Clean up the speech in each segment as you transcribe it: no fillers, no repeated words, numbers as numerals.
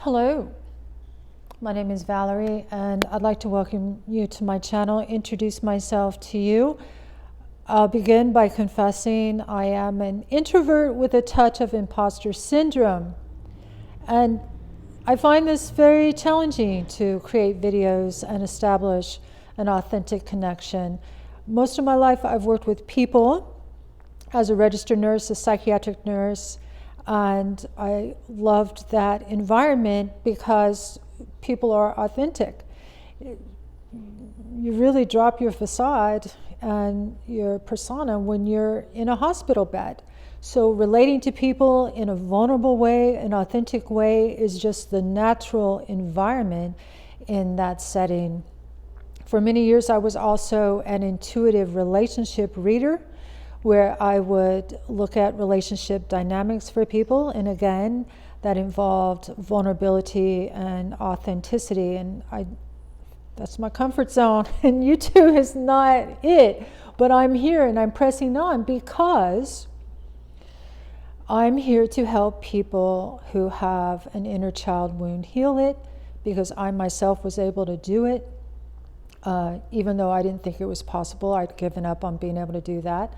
Hello, my name is Valerie and I'd like to welcome you to my channel, introduce myself to you. I'll begin by confessing I am an introvert with a touch of imposter syndrome. And I find this very challenging to create videos and establish an authentic connection. Most of my life I've worked with people as a registered nurse, a psychiatric nurse, and I loved that environment because people are authentic. You really drop your facade and your persona when you're in a hospital bed. So relating to people in a vulnerable way, an authentic way, is just the natural environment in that setting. For many years, I was also an intuitive relationship reader, where I would look at relationship dynamics for people. And again, that involved vulnerability and authenticity. And that's my comfort zone. And YouTube is not it. But I'm here and I'm pressing on because I'm here to help people who have an inner child wound heal it, because I myself was able to do it. Even though I didn't think it was possible, I'd given up on being able to do that.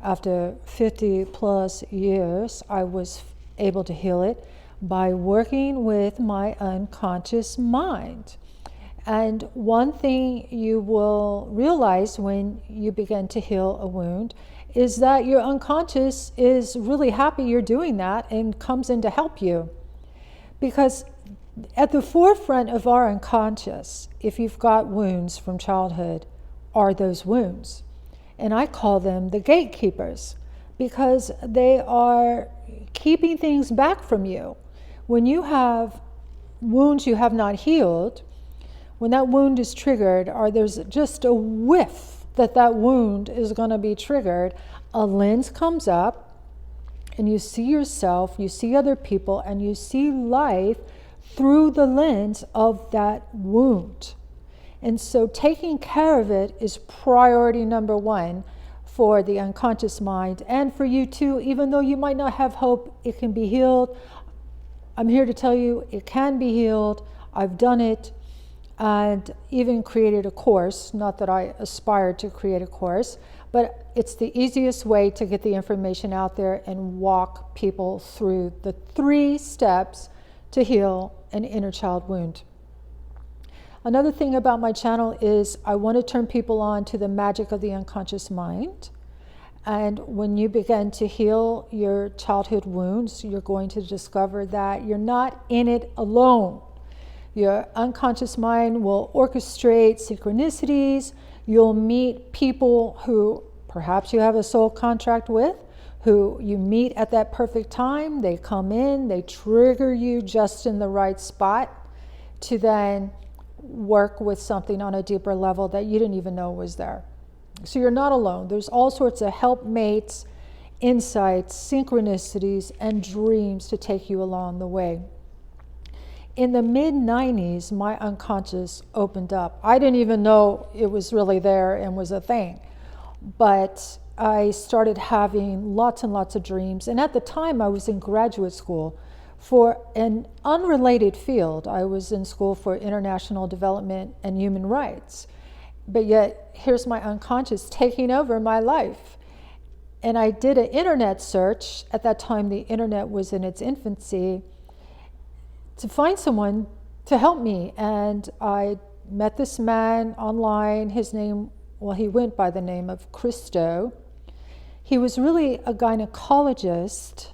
After 50 plus years, I was able to heal it by working with my unconscious mind. And one thing you will realize when you begin to heal a wound is that your unconscious is really happy you're doing that and comes in to help you. Because at the forefront of our unconscious, if you've got wounds from childhood, are those wounds. And I call them the gatekeepers, because they are keeping things back from you. When you have wounds you have not healed, when that wound is triggered, or there's just a whiff that that wound is going to be triggered, a lens comes up and you see yourself, you see other people, and you see life through the lens of that wound. And so taking care of it is priority number one for the unconscious mind, and for you too. Even though you might not have hope it can be healed, I'm here to tell you it can be healed. I've done it, and even created a course. Not that I aspired to create a course, but it's the easiest way to get the information out there and walk people through the 3 steps to heal an inner child wound. Another thing about my channel is I want to turn people on to the magic of the unconscious mind. And when you begin to heal your childhood wounds, you're going to discover that you're not in it alone. Your unconscious mind will orchestrate synchronicities. You'll meet people who perhaps you have a soul contract with, who you meet at that perfect time. They come in, they trigger you just in the right spot to then work with something on a deeper level that you didn't even know was there. So you're not alone. There's all sorts of helpmates, insights, synchronicities, and dreams to take you along the way. In the mid-90s, my unconscious opened up. I didn't even know it was really there and was a thing. But I started having lots and lots of dreams. And at the time, I was in graduate school for an unrelated field. I was in school for international development and human rights. But yet, here's my unconscious taking over my life. And I did an internet search. At that time, the internet was in its infancy, to find someone to help me. And I met this man online. His name, well, he went by the name of Christo. He was really a gynecologist,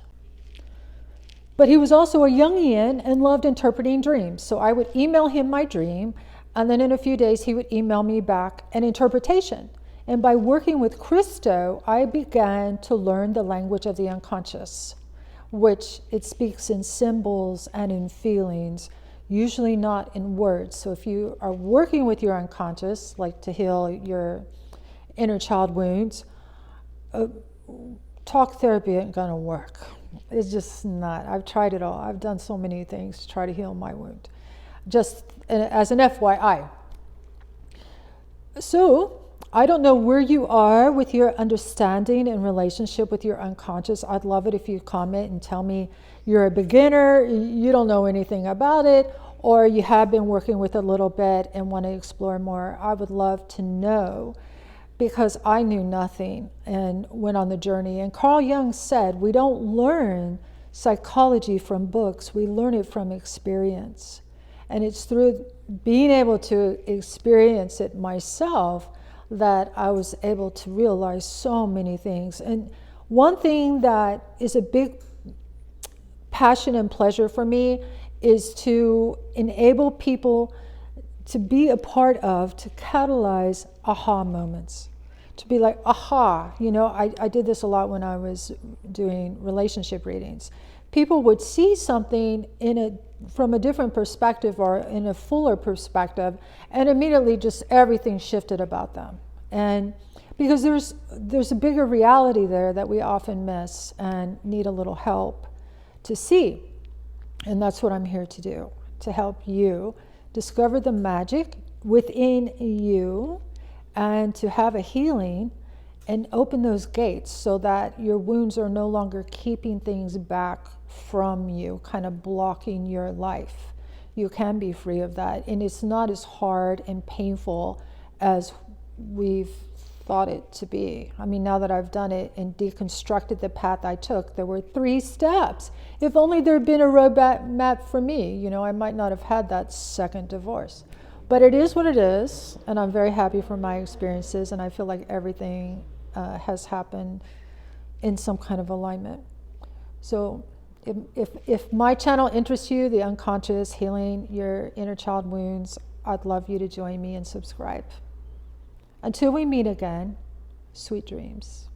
but he was also a Jungian and loved interpreting dreams. So I would email him my dream, and then in a few days he would email me back an interpretation. And by working with Christo, I began to learn the language of the unconscious, which it speaks in symbols and in feelings, usually not in words. So if you are working with your unconscious, like to heal your inner child wounds, talk therapy ain't gonna work. It's just not. I've tried it all. I've done so many things to try to heal my wound. Just as an FYI. So I don't know where you are with your understanding and relationship with your unconscious. I'd love it if you comment and tell me you're a beginner, you don't know anything about it, or you have been working with it a little bit and want to explore more. I would love to know, because I knew nothing and went on the journey. And Carl Jung said, we don't learn psychology from books, we learn it from experience. And it's through being able to experience it myself that I was able to realize so many things. And one thing that is a big passion and pleasure for me is to enable people to be a part of, to catalyze aha moments. To be like, aha, I did this a lot when I was doing relationship readings. People would see something from a different perspective or in a fuller perspective, and immediately just everything shifted about them. And because there's a bigger reality there that we often miss and need a little help to see. And that's what I'm here to do, to help you discover the magic within you and to have a healing and open those gates so that your wounds are no longer keeping things back from you, kind of blocking your life. You can be free of that. And it's not as hard and painful as we've thought it to be. I mean, now that I've done it and deconstructed the path I took, there were 3 steps. If only there had been a roadmap for me, I might not have had that second divorce. But it is what it is, and I'm very happy for my experiences, and I feel like everything has happened in some kind of alignment. So if my channel interests you, the unconscious, healing your inner child wounds, I'd love you to join me and subscribe. Until we meet again, sweet dreams.